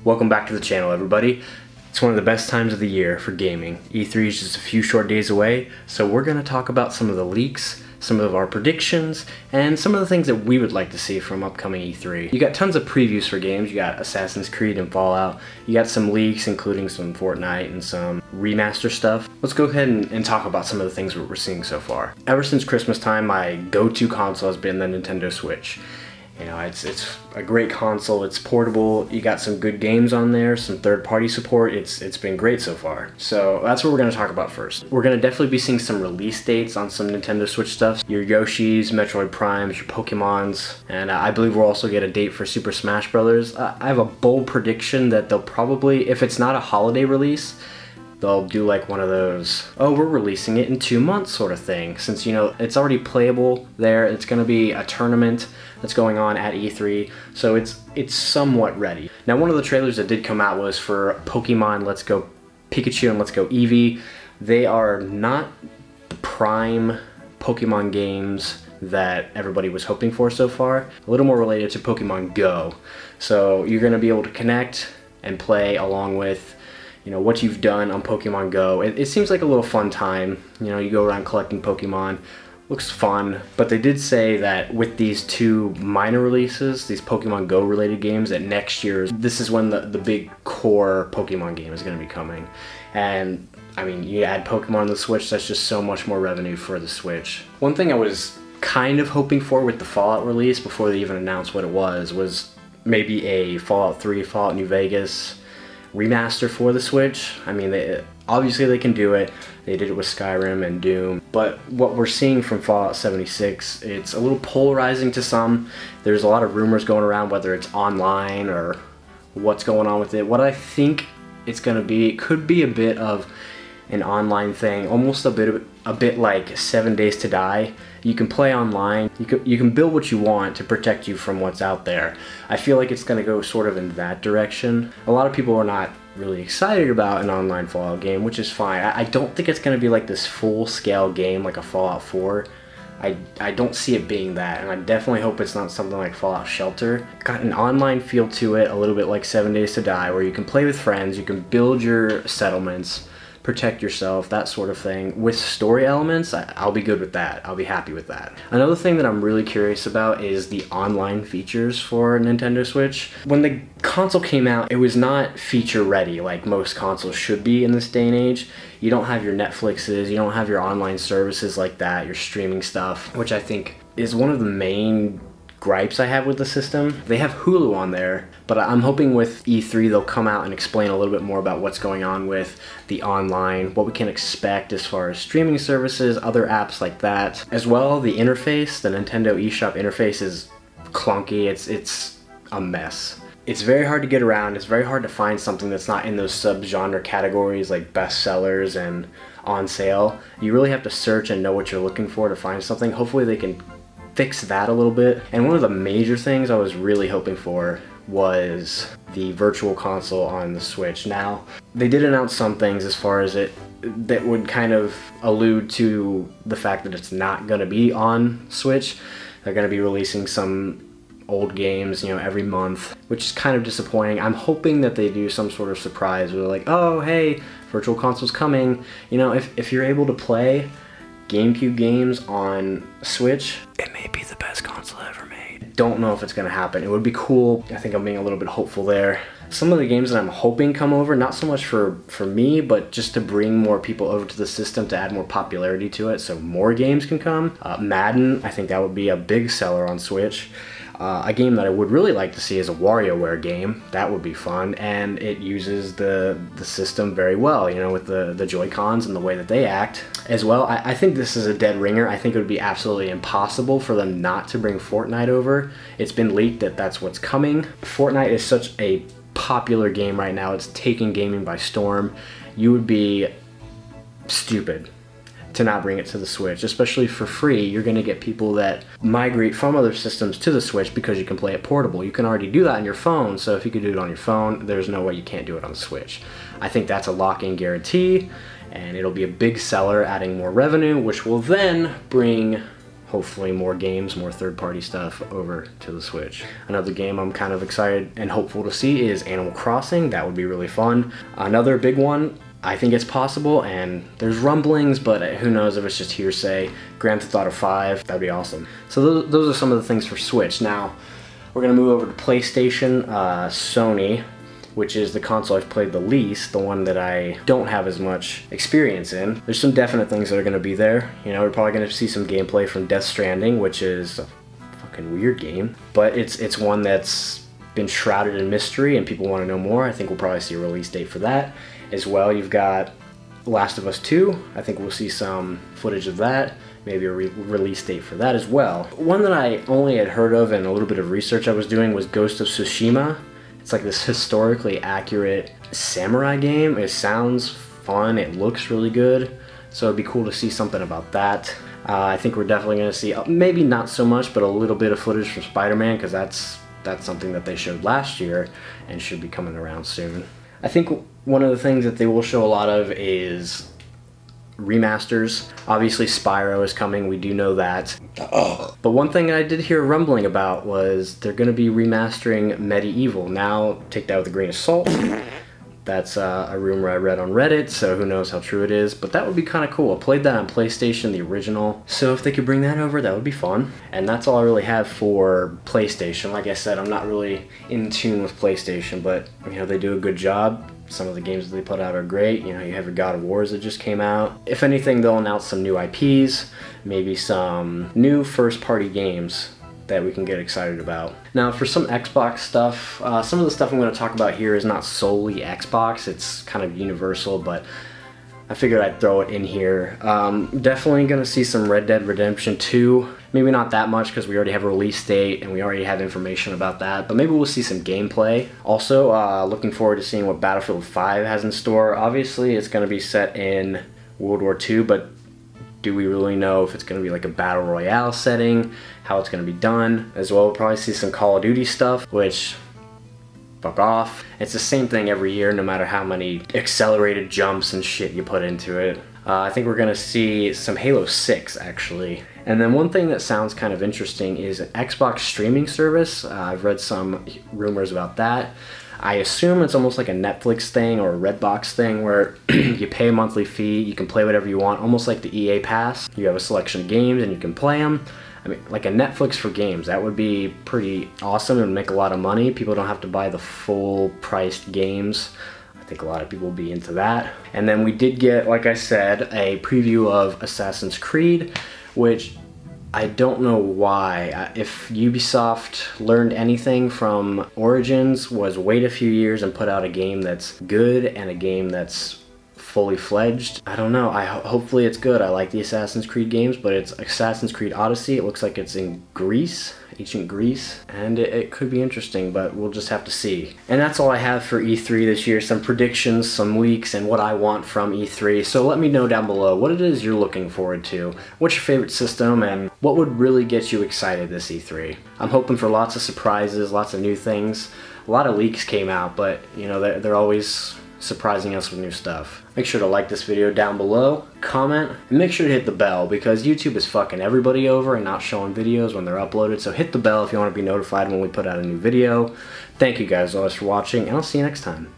Welcome back to the channel, everybody. It's one of the best times of the year for gaming. E3 is just a few short days away, so we're going to talk about some of the leaks, some of our predictions, and some of the things that we would like to see from upcoming E3. You got tons of previews for games. You got Assassin's Creed and Fallout. You got some leaks, including some Fortnite and some remaster stuff. Let's go ahead and talk about some of the things we're seeing so far. Ever since Christmas time, my go-to console has been the Nintendo Switch. You know, it's a great console, it's portable, you got some good games on there, some third-party support, it's been great so far. So that's what we're going to talk about first. We're going to definitely be seeing some release dates on some Nintendo Switch stuff. Your Yoshis, Metroid Primes, your Pokemons, and I believe we'll also get a date for Super Smash Bros. I have a bold prediction that they'll probably, if it's not a holiday release, they'll do like one of those, oh, we're releasing it in 2 months sort of thing. Since, you know, it's already playable there, it's gonna be a tournament that's going on at E3, so it's somewhat ready. Now, one of the trailers that did come out was for Pokemon Let's Go Pikachu and Let's Go Eevee. They are not the prime Pokemon games that everybody was hoping for so far. A little more related to Pokemon Go. So you're gonna be able to connect and play along with, you know, what you've done on Pokemon Go. It seems like a little fun time. You know, you go around collecting Pokemon. Looks fun, but they did say that with these two minor releases, these Pokemon Go related games, that next year, this is when the big core Pokemon game is going to be coming. And I mean, you add Pokemon on the Switch, that's just so much more revenue for the Switch. One thing I was kind of hoping for with the Fallout release before they even announced what it was maybe a Fallout 3, Fallout New Vegas remaster for the Switch. I mean, obviously they can do it. They did it with Skyrim and Doom, but what we're seeing from Fallout 76, it's a little polarizing to some. There's a lot of rumors going around whether it's online or what's going on with it. What I think it's gonna be, it could be a bit of an online thing, almost a bit like 7 Days to Die. You can play online, you can build what you want to protect you from what's out there. I feel like it's gonna go sort of in that direction. A lot of people are not really excited about an online Fallout game, which is fine. I don't think it's gonna be like this full-scale game like a Fallout 4. I don't see it being that, and I definitely hope it's not something like Fallout Shelter. Got an online feel to it, a little bit like 7 Days to Die, where you can play with friends, you can build your settlements, protect yourself, that sort of thing. With story elements, I'll be good with that. I'll be happy with that. Another thing that I'm really curious about is the online features for Nintendo Switch. When the console came out, it was not feature ready like most consoles should be in this day and age. You don't have your Netflixes, you don't have your online services like that, your streaming stuff, which I think is one of the main gripes I have with the system. They have Hulu on there, but I'm hoping with E3 they'll come out and explain a little bit more about what's going on with the online, what we can expect as far as streaming services, other apps like that. As well, the interface, the Nintendo eShop interface is clunky, it's a mess. It's very hard to get around, it's very hard to find something that's not in those sub-genre categories like bestsellers and on sale. You really have to search and know what you're looking for to find something. Hopefully they can fix that a little bit. And one of the major things I was really hoping for was the virtual console on the Switch. Now, they did announce some things as far as it that would kind of allude to the fact that it's not going to be on Switch. They're going to be releasing some old games, you know, every month, which is kind of disappointing. I'm hoping that they do some sort of surprise where they're like, oh, hey, virtual console's coming. You know, if you're able to play GameCube games on Switch, it may be the best console ever made. Don't know if it's gonna happen. It would be cool. I think I'm being a little bit hopeful there. Some of the games that I'm hoping come over, not so much for me, but just to bring more people over to the system to add more popularity to it so more games can come. Madden, I think that would be a big seller on Switch. A game that I would really like to see is a WarioWare game. That would be fun, and it uses the system very well, you know, with the Joy-Cons and the way that they act. As well, I think this is a dead ringer. I think it would be absolutely impossible for them not to bring Fortnite over. It's been leaked that that's what's coming. Fortnite is such a popular game right now. It's taking gaming by storm. You would be stupid to not bring it to the Switch, especially for free. You're gonna get people that migrate from other systems to the Switch because you can play it portable. You can already do that on your phone, so if you could do it on your phone, there's no way you can't do it on the Switch. I think that's a lock-in guarantee, and it'll be a big seller, adding more revenue, which will then bring, hopefully more games, more third-party stuff over to the Switch. Another game I'm kind of excited and hopeful to see is Animal Crossing. That would be really fun. Another big one, I think it's possible, and there's rumblings, but who knows if it's just hearsay. Grand Theft Auto 5, that'd be awesome. So those are some of the things for Switch. Now, we're gonna move over to PlayStation. Sony, which is the console I've played the least, the one that I don't have as much experience in. There's some definite things that are gonna be there. You know, we're probably gonna see some gameplay from Death Stranding, which is a fucking weird game, but it's one that's been shrouded in mystery and people wanna know more. I think we'll probably see a release date for that. As well, you've got Last of Us 2. I think we'll see some footage of that, maybe a release date for that as well. One that I only had heard of and a little bit of research I was doing was Ghost of Tsushima. It's like this historically accurate samurai game. It sounds fun, it looks really good, so it'd be cool to see something about that. I think we're definitely gonna see, maybe not so much, but a little bit of footage from Spider-Man, because that's something that they showed last year and should be coming around soon. I think one of the things that they will show a lot of is remasters. Obviously Spyro is coming, we do know that. But one thing I did hear rumbling about was they're going to be remastering Medieval. Now, take that with a grain of salt. That's a rumor I read on Reddit, so who knows how true it is, but that would be kind of cool. I played that on PlayStation, the original, so if they could bring that over, that would be fun. And that's all I really have for PlayStation. Like I said, I'm not really in tune with PlayStation, but you know, they do a good job. Some of the games that they put out are great. You know, you have your God of Wars that just came out. If anything, they'll announce some new IPs, maybe some new first-party games that we can get excited about. Now for some Xbox stuff, some of the stuff I'm going to talk about here is not solely Xbox, it's kind of universal, but I figured I'd throw it in here. Definitely going to see some Red Dead Redemption 2. Maybe not that much because we already have a release date and we already have information about that, but maybe we'll see some gameplay. Also, looking forward to seeing what Battlefield 5 has in store. Obviously, it's going to be set in World War II, but do we really know if it's going to be like a battle royale setting, how it's going to be done? As well, we'll probably see some Call of Duty stuff, which, fuck off. It's the same thing every year, no matter how many accelerated jumps and shit you put into it. I think we're going to see some Halo 6, actually. And then one thing that sounds kind of interesting is an Xbox streaming service. I've read some rumors about that. I assume it's almost like a Netflix thing or a Redbox thing where you pay a monthly fee, you can play whatever you want, almost like the EA Pass. You have a selection of games and you can play them. I mean, like a Netflix for games, that would be pretty awesome. It would make a lot of money. People don't have to buy the full priced games. I think a lot of people will be into that. And then we did get, like I said, a preview of Assassin's Creed, which I don't know why. If Ubisoft learned anything from Origins, was wait a few years and put out a game that's good and a game that's fully fledged. I don't know. Hopefully it's good. I like the Assassin's Creed games, but it's Assassin's Creed Odyssey. It looks like it's in Greece, ancient Greece, and it could be interesting, but we'll just have to see. And that's all I have for E3 this year. Some predictions, some leaks, and what I want from E3. So let me know down below what it is you're looking forward to. What's your favorite system, and what would really get you excited this E3? I'm hoping for lots of surprises, lots of new things. A lot of leaks came out, but you know, they're always surprising us with new stuff. Make sure to like this video down below, comment, and make sure to hit the bell because YouTube is fucking everybody over and not showing videos when they're uploaded, so hit the bell if you want to be notified when we put out a new video. Thank you guys always for watching, and I'll see you next time.